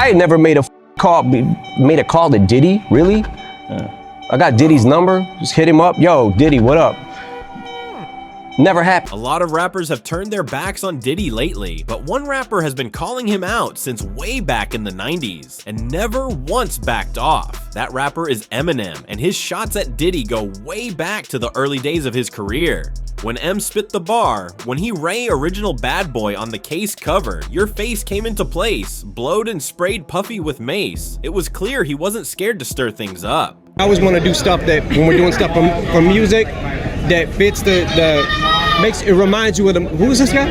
I never made a call to Diddy, really? I got Diddy's number, just hit him up. Yo, Diddy, what up? Never happened. A lot of rappers have turned their backs on Diddy lately, but one rapper has been calling him out since way back in the 90s and never once backed off. That rapper is Eminem, and his shots at Diddy go way back to the early days of his career. When M spit the bar, when he Ray original Bad Boy on the case cover, your face came into place, blowed and sprayed Puffy with mace. It was clear he wasn't scared to stir things up. I always want to do stuff that, when we're doing stuff from music, that fits it reminds you of who is this guy?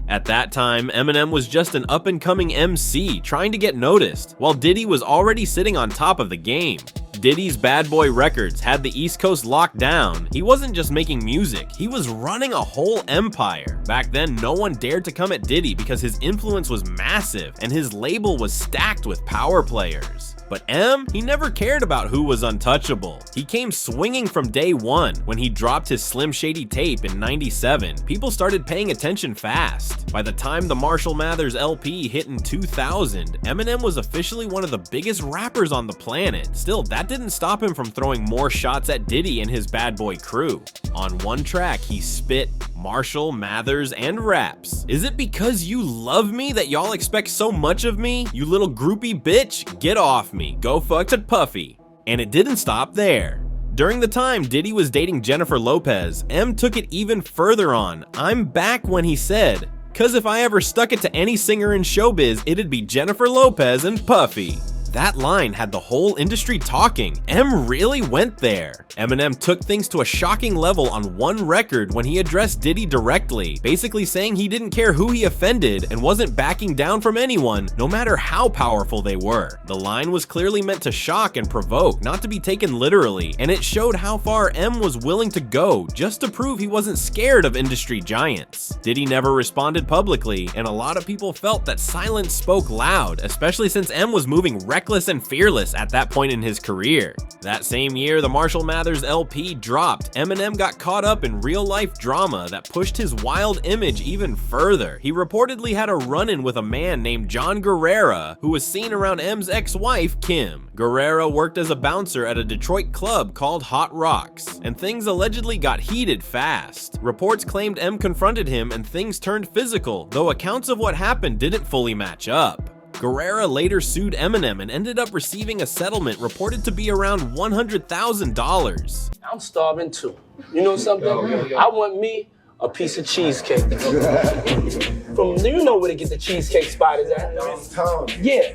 At that time, Eminem was just an up-and-coming MC trying to get noticed, while Diddy was already sitting on top of the game. Diddy's Bad Boy Records had the East Coast locked down. He wasn't just making music, he was running a whole empire. Back then, no one dared to come at Diddy because his influence was massive and his label was stacked with power players. But M, he never cared about who was untouchable. He came swinging from day one. When he dropped his Slim Shady tape in '97, people started paying attention fast. By the time the Marshall Mathers LP hit in 2000, Eminem was officially one of the biggest rappers on the planet. Still, that didn't stop him from throwing more shots at Diddy and his Bad Boy crew. On one track, he spit Marshall, Mathers, and raps. Is it because you love me that y'all expect so much of me? You little groupie bitch, get off me. Go fuck to Puffy. And it didn't stop there. During the time Diddy was dating Jennifer Lopez, M took it even further on. I'm back when he said, "'Cause if I ever stuck it to any singer in showbiz, it'd be Jennifer Lopez and Puffy." That line had the whole industry talking. M really went there. Eminem took things to a shocking level on one record when he addressed Diddy directly, basically saying he didn't care who he offended and wasn't backing down from anyone, no matter how powerful they were. The line was clearly meant to shock and provoke, not to be taken literally, and it showed how far M was willing to go just to prove he wasn't scared of industry giants. Diddy never responded publicly, and a lot of people felt that silence spoke loud, especially since M was moving reckless and fearless at that point in his career. That same year the Marshall Mathers LP dropped, Eminem got caught up in real-life drama that pushed his wild image even further. He reportedly had a run-in with a man named John Guerrera, who was seen around M's ex-wife, Kim. Guerrera worked as a bouncer at a Detroit club called Hot Rocks, and things allegedly got heated fast. Reports claimed M confronted him and things turned physical, though accounts of what happened didn't fully match up. Guerrera later sued Eminem and ended up receiving a settlement reported to be around $100,000. I'm starving too. You know something? I want me a piece of cheesecake. You know where to get the cheesecake spot is at? Yeah.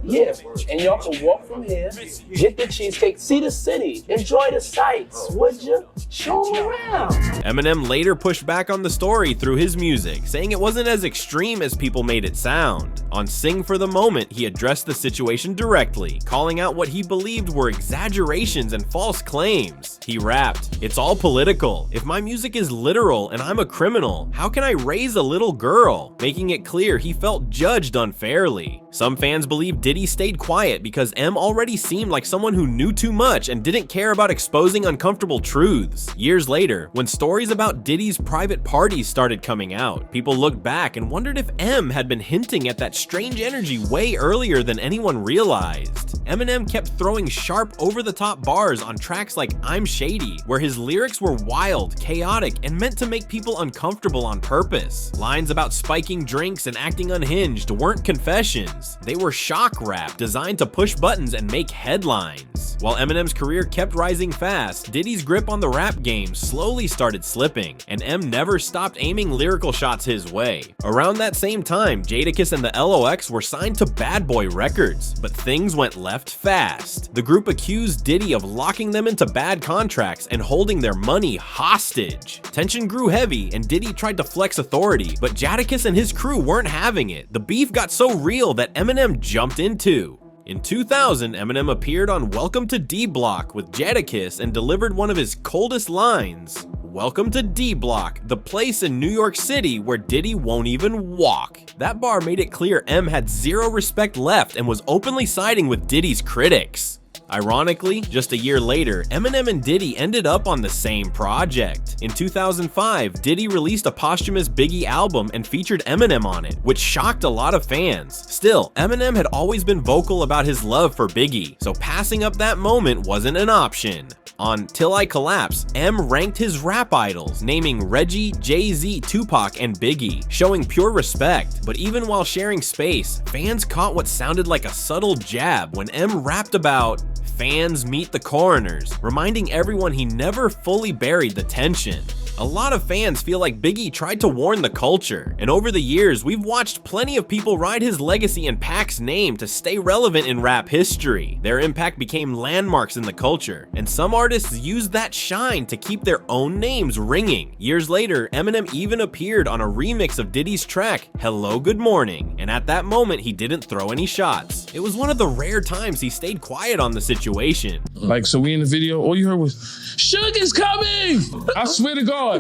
Yeah, and y'all can walk from here, get the cheesecake, see the city, enjoy the sights, would you? Show them around. Eminem later pushed back on the story through his music, saying it wasn't as extreme as people made it sound. On Sing for the Moment, he addressed the situation directly, calling out what he believed were exaggerations and false claims. He rapped, "It's all political. If my music is literal and I'm a criminal, how can I raise a little girl?" Making it clear he felt judged unfairly. Some fans believe Diddy stayed quiet because M already seemed like someone who knew too much and didn't care about exposing uncomfortable truths. Years later, when stories about Diddy's private parties started coming out, people looked back and wondered if M had been hinting at that strange energy way earlier than anyone realized. Eminem kept throwing sharp, over-the-top bars on tracks like I'm Shady, where his lyrics were wild, chaotic, and meant to make people uncomfortable on purpose. Lines about spiking drinks and acting unhinged weren't confessions. They were shock rap designed to push buttons and make headlines. While Eminem's career kept rising fast, Diddy's grip on the rap game slowly started slipping, and M never stopped aiming lyrical shots his way. Around that same time, Jadakiss and the LOX were signed to Bad Boy Records, but things went left fast. The group accused Diddy of locking them into bad contracts and holding their money hostage. Tension grew heavy, and Diddy tried to flex authority, but Jadakiss and his crew weren't having it. The beef got so real that Eminem jumped in too. In 2000, Eminem appeared on Welcome to D Block with Jadakiss and delivered one of his coldest lines. "Welcome to D Block, the place in New York City where Diddy won't even walk." That bar made it clear M had zero respect left and was openly siding with Diddy's critics. Ironically, just a year later, Eminem and Diddy ended up on the same project. In 2005, Diddy released a posthumous Biggie album and featured Eminem on it, which shocked a lot of fans. Still, Eminem had always been vocal about his love for Biggie, so passing up that moment wasn't an option. On Till I Collapse, M ranked his rap idols, naming Reggie, Jay-Z, Tupac, and Biggie, showing pure respect. But even while sharing space, fans caught what sounded like a subtle jab when M rapped about fans meet the coroners, reminding everyone he never fully buried the tension. A lot of fans feel like Biggie tried to warn the culture, and over the years, we've watched plenty of people ride his legacy and Pac's name to stay relevant in rap history. Their impact became landmarks in the culture, and some artists used that shine to keep their own names ringing. Years later, Eminem even appeared on a remix of Diddy's track, Hello Good Morning, and at that moment, he didn't throw any shots. It was one of the rare times he stayed quiet on the situation. Like, so we in the video, all you heard was, Suge is coming! I swear to God.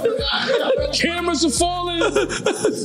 Cameras are falling,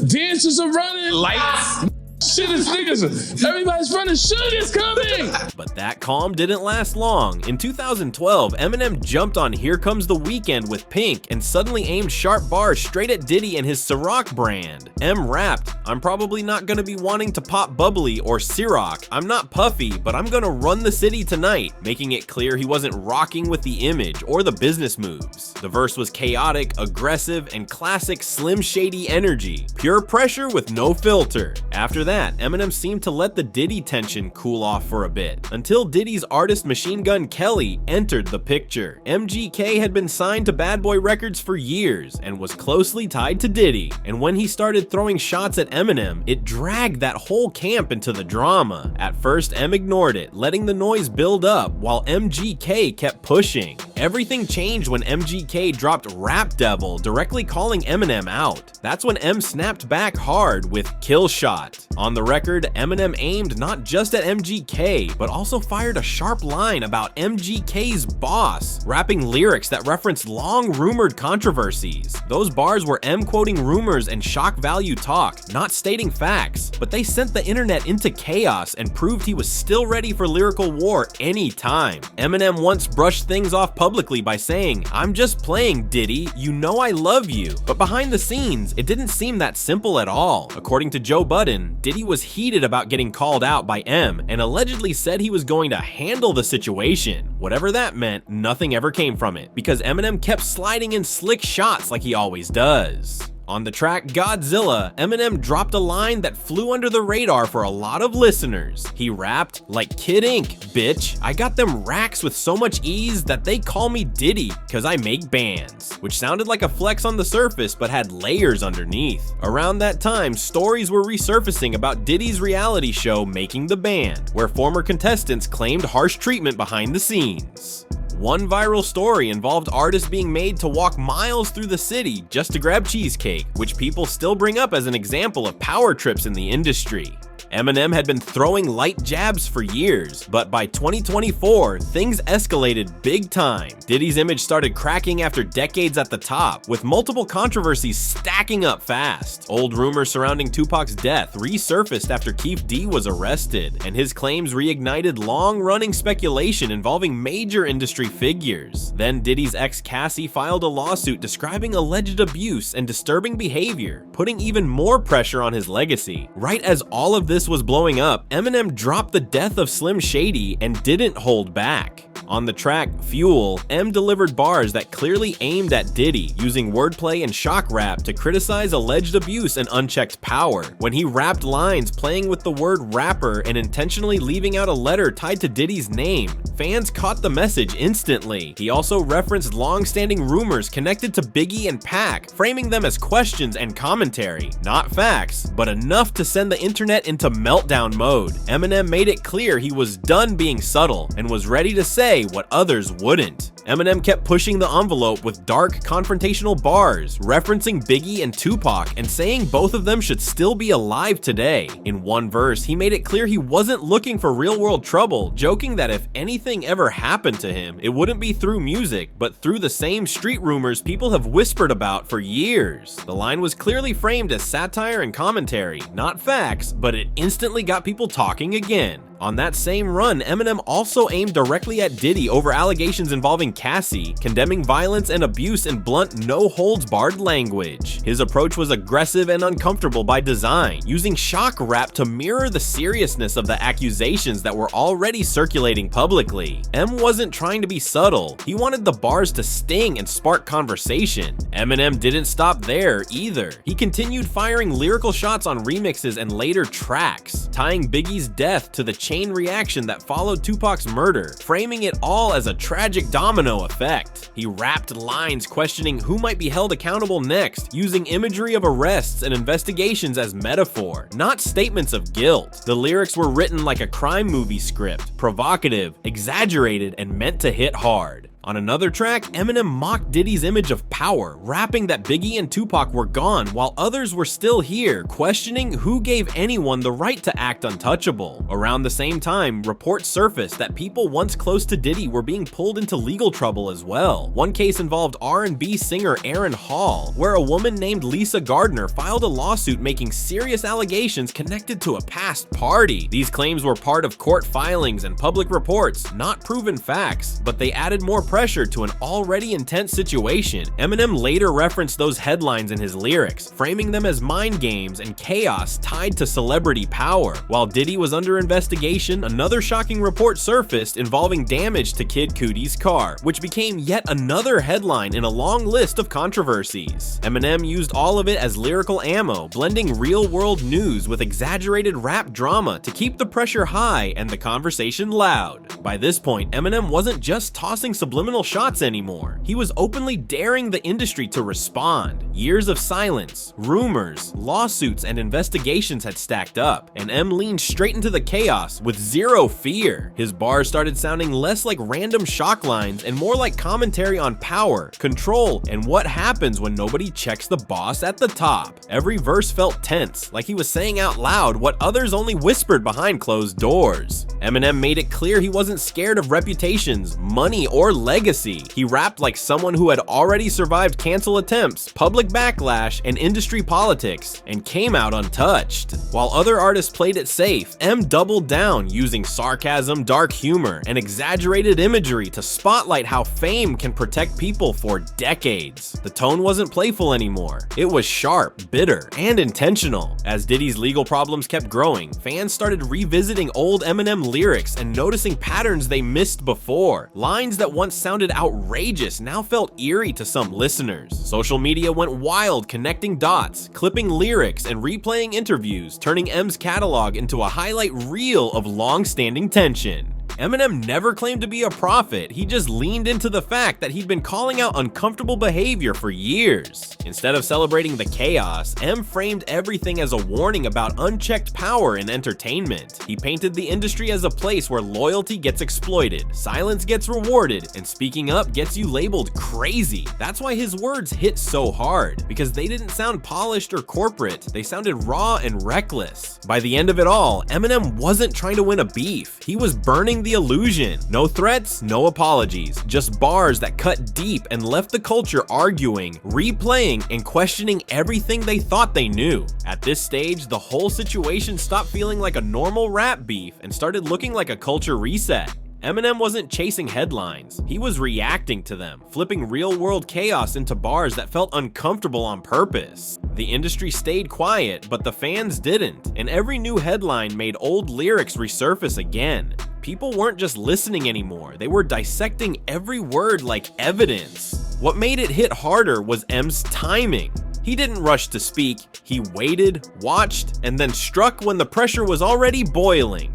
dancers are running, lights. Shit is niggas. Everybody's running. Suge is coming. But that calm didn't last long. In 2012, Eminem jumped on Here Comes the Weekend with Pink and suddenly aimed sharp bars straight at Diddy and his Ciroc brand. M rapped, I'm probably not gonna be wanting to pop bubbly or Ciroc. I'm not puffy, but I'm gonna run the city tonight, making it clear he wasn't rocking with the image or the business moves. The verse was chaotic, aggressive, and classic Slim Shady energy. Pure pressure with no filter. After that, Eminem seemed to let the Diddy tension cool off for a bit, until Diddy's artist Machine Gun Kelly entered the picture. MGK had been signed to Bad Boy Records for years and was closely tied to Diddy, and when he started throwing shots at Eminem, it dragged that whole camp into the drama. At first, M ignored it, letting the noise build up, while MGK kept pushing. Everything changed when MGK dropped Rap Devil, directly calling Eminem out. That's when M snapped back hard with Kill Shot. On the record, Eminem aimed not just at MGK, but also fired a sharp line about MGK's boss, rapping lyrics that referenced long-rumored controversies. Those bars were M quoting rumors and shock value talk, not stating facts, but they sent the internet into chaos and proved he was still ready for lyrical war anytime. Eminem once brushed things off publicly by saying, I'm just playing, Diddy, you know I love you. But behind the scenes, it didn't seem that simple at all. According to Joe Budden, Diddy was heated about getting called out by M and allegedly said he was going to handle the situation. Whatever that meant, nothing ever came from it, because Eminem kept sliding in slick shots like he always does. On the track Godzilla, Eminem dropped a line that flew under the radar for a lot of listeners. He rapped, like Kid Ink, bitch. I got them racks with so much ease that they call me Diddy, cause I make bands. Which sounded like a flex on the surface, but had layers underneath. Around that time, stories were resurfacing about Diddy's reality show Making the Band, where former contestants claimed harsh treatment behind the scenes. One viral story involved artists being made to walk miles through the city just to grab cheesecake, which people still bring up as an example of power trips in the industry. Eminem had been throwing light jabs for years, but by 2024, things escalated big time. Diddy's image started cracking after decades at the top, with multiple controversies stacking up fast. Old rumors surrounding Tupac's death resurfaced after Keef D was arrested, and his claims reignited long-running speculation involving major industry figures. Then Diddy's ex Cassie filed a lawsuit describing alleged abuse and disturbing behavior, putting even more pressure on his legacy. Right as all of this was blowing up, Eminem dropped the death of Slim Shady and didn't hold back. On the track Fuel, M delivered bars that clearly aimed at Diddy, using wordplay and shock rap to criticize alleged abuse and unchecked power. When he rapped lines playing with the word rapper and intentionally leaving out a letter tied to Diddy's name, fans caught the message instantly. He also referenced long-standing rumors connected to Biggie and Pac, framing them as questions and commentary, not facts, but enough to send the internet into meltdown mode. Eminem made it clear he was done being subtle and was ready to say what others wouldn't. Eminem kept pushing the envelope with dark, confrontational bars, referencing Biggie and Tupac and saying both of them should still be alive today. In one verse, he made it clear he wasn't looking for real-world trouble, joking that if anything ever happened to him, it wouldn't be through music, but through the same street rumors people have whispered about for years. The line was clearly framed as satire and commentary, not facts, but it instantly got people talking again. On that same run, Eminem also aimed directly at Diddy over allegations involving Cassie, condemning violence and abuse in blunt, no-holds-barred language. His approach was aggressive and uncomfortable by design, using shock rap to mirror the seriousness of the accusations that were already circulating publicly. M wasn't trying to be subtle, he wanted the bars to sting and spark conversation. Eminem didn't stop there either. He continued firing lyrical shots on remixes and later tracks, tying Biggie's death to the chain reaction that followed Tupac's murder, framing it all as a tragic domino effect. He rapped lines questioning who might be held accountable next, using imagery of arrests and investigations as metaphor, not statements of guilt. The lyrics were written like a crime movie script, provocative, exaggerated, and meant to hit hard. On another track, Eminem mocked Diddy's image of power, rapping that Biggie and Tupac were gone while others were still here, questioning who gave anyone the right to act untouchable. Around the same time, reports surfaced that people once close to Diddy were being pulled into legal trouble as well. One case involved R&B singer Aaron Hall, where a woman named Lisa Gardner filed a lawsuit making serious allegations connected to a past party. These claims were part of court filings and public reports, not proven facts, but they added more pressure to an already intense situation. Eminem later referenced those headlines in his lyrics, framing them as mind games and chaos tied to celebrity power. While Diddy was under investigation, another shocking report surfaced involving damage to Kid Cudi's car, which became yet another headline in a long list of controversies. Eminem used all of it as lyrical ammo, blending real-world news with exaggerated rap drama to keep the pressure high and the conversation loud. By this point, Eminem wasn't just tossing subliminal shots anymore. He was openly daring the industry to respond. Years of silence, rumors, lawsuits, and investigations had stacked up, and M leaned straight into the chaos with zero fear. His bars started sounding less like random shock lines and more like commentary on power, control, and what happens when nobody checks the boss at the top. Every verse felt tense, like he was saying out loud what others only whispered behind closed doors. Eminem made it clear he wasn't scared of reputations, money, or legacy. He rapped like someone who had already survived cancel attempts, public backlash, and industry politics, and came out untouched. While other artists played it safe, M doubled down, using sarcasm, dark humor, and exaggerated imagery to spotlight how fame can protect people for decades. The tone wasn't playful anymore. It was sharp, bitter, and intentional. As Diddy's legal problems kept growing, fans started revisiting old Eminem lyrics and noticing patterns they missed before. Lines that once sounded outrageous now felt eerie to some listeners. Social media went wild, connecting dots, clipping lyrics, and replaying interviews, turning M's catalog into a highlight reel of long-standing tension. Eminem never claimed to be a prophet, he just leaned into the fact that he'd been calling out uncomfortable behavior for years. Instead of celebrating the chaos, M framed everything as a warning about unchecked power in entertainment. He painted the industry as a place where loyalty gets exploited, silence gets rewarded, and speaking up gets you labeled crazy. That's why his words hit so hard, because they didn't sound polished or corporate, they sounded raw and reckless. By the end of it all, Eminem wasn't trying to win a beef, he was burning the illusion. No threats, no apologies, just bars that cut deep and left the culture arguing, replaying, and questioning everything they thought they knew. At this stage, the whole situation stopped feeling like a normal rap beef and started looking like a culture reset. Eminem wasn't chasing headlines, he was reacting to them, flipping real-world chaos into bars that felt uncomfortable on purpose. The industry stayed quiet, but the fans didn't, and every new headline made old lyrics resurface again. People weren't just listening anymore, they were dissecting every word like evidence. What made it hit harder was M's timing. He didn't rush to speak, he waited, watched, and then struck when the pressure was already boiling.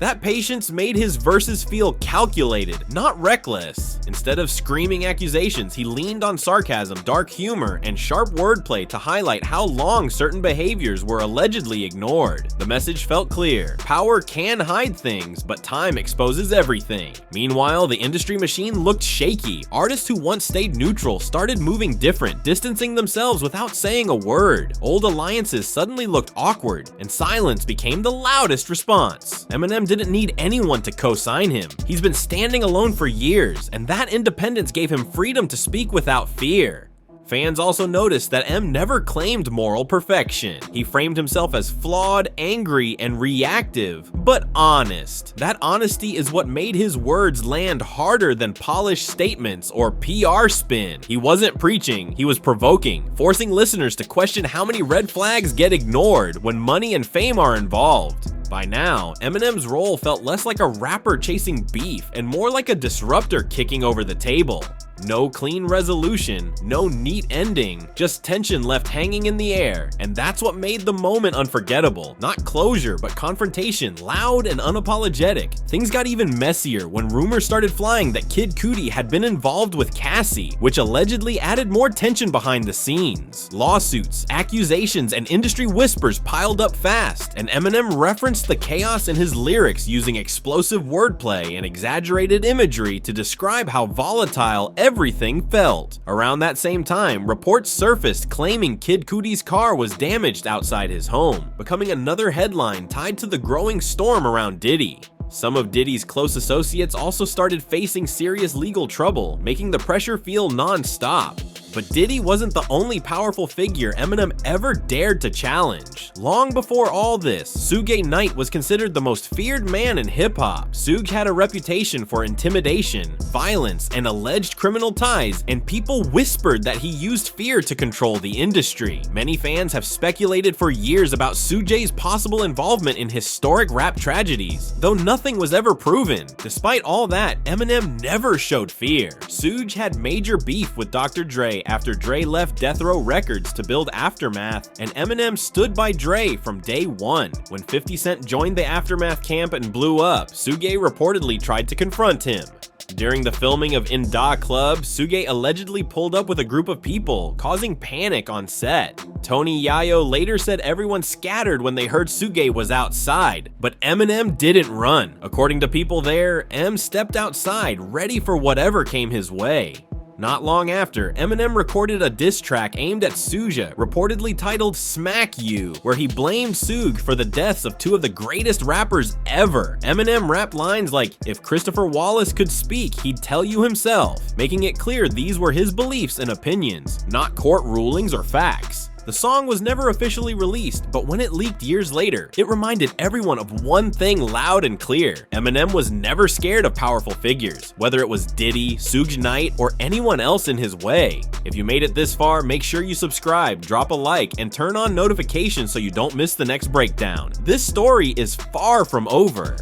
That patience made his verses feel calculated, not reckless. Instead of screaming accusations, he leaned on sarcasm, dark humor, and sharp wordplay to highlight how long certain behaviors were allegedly ignored. The message felt clear. Power can hide things, but time exposes everything. Meanwhile, the industry machine looked shaky. Artists who once stayed neutral started moving different, distancing themselves without saying a word. Old alliances suddenly looked awkward, and silence became the loudest response. Eminem didn't need anyone to co-sign him. He's been standing alone for years, and that independence gave him freedom to speak without fear. Fans also noticed that M never claimed moral perfection. He framed himself as flawed, angry, and reactive, but honest. That honesty is what made his words land harder than polished statements or PR spin. He wasn't preaching, he was provoking, forcing listeners to question how many red flags get ignored when money and fame are involved. By now, Eminem's role felt less like a rapper chasing beef and more like a disruptor kicking over the table. No clean resolution, no neat ending, just tension left hanging in the air, and that's what made the moment unforgettable. Not closure, but confrontation, loud and unapologetic. Things got even messier when rumors started flying that Kid Cudi had been involved with Cassie, which allegedly added more tension behind the scenes. Lawsuits, accusations, and industry whispers piled up fast, and Eminem referenced the chaos in his lyrics using explosive wordplay and exaggerated imagery to describe how volatile everything felt. Around that same time, reports surfaced claiming Kid Cudi's car was damaged outside his home, becoming another headline tied to the growing storm around Diddy. Some of Diddy's close associates also started facing serious legal trouble, making the pressure feel non-stop. But Diddy wasn't the only powerful figure Eminem ever dared to challenge. Long before all this, Suge Knight was considered the most feared man in hip-hop. Suge had a reputation for intimidation, violence, and alleged criminal ties, and people whispered that he used fear to control the industry. Many fans have speculated for years about Suge's possible involvement in historic rap tragedies, though nothing was ever proven. Despite all that, Eminem never showed fear. Suge had major beef with Dr. Dre after Dre left Death Row Records to build Aftermath, and Eminem stood by Dre from day one. When 50 Cent joined the Aftermath camp and blew up, Suge reportedly tried to confront him. During the filming of In Da Club, Suge allegedly pulled up with a group of people, causing panic on set. Tony Yayo later said everyone scattered when they heard Suge was outside, but Eminem didn't run. According to people there, M stepped outside, ready for whatever came his way. Not long after, Eminem recorded a diss track aimed at Suge, reportedly titled Smack You, where he blamed Suge for the deaths of two of the greatest rappers ever. Eminem rapped lines like, "If Christopher Wallace could speak, he'd tell you himself," making it clear these were his beliefs and opinions, not court rulings or facts. The song was never officially released, but when it leaked years later, it reminded everyone of one thing loud and clear. Eminem was never scared of powerful figures, whether it was Diddy, Suge Knight, or anyone else in his way. If you made it this far, make sure you subscribe, drop a like, and turn on notifications so you don't miss the next breakdown. This story is far from over.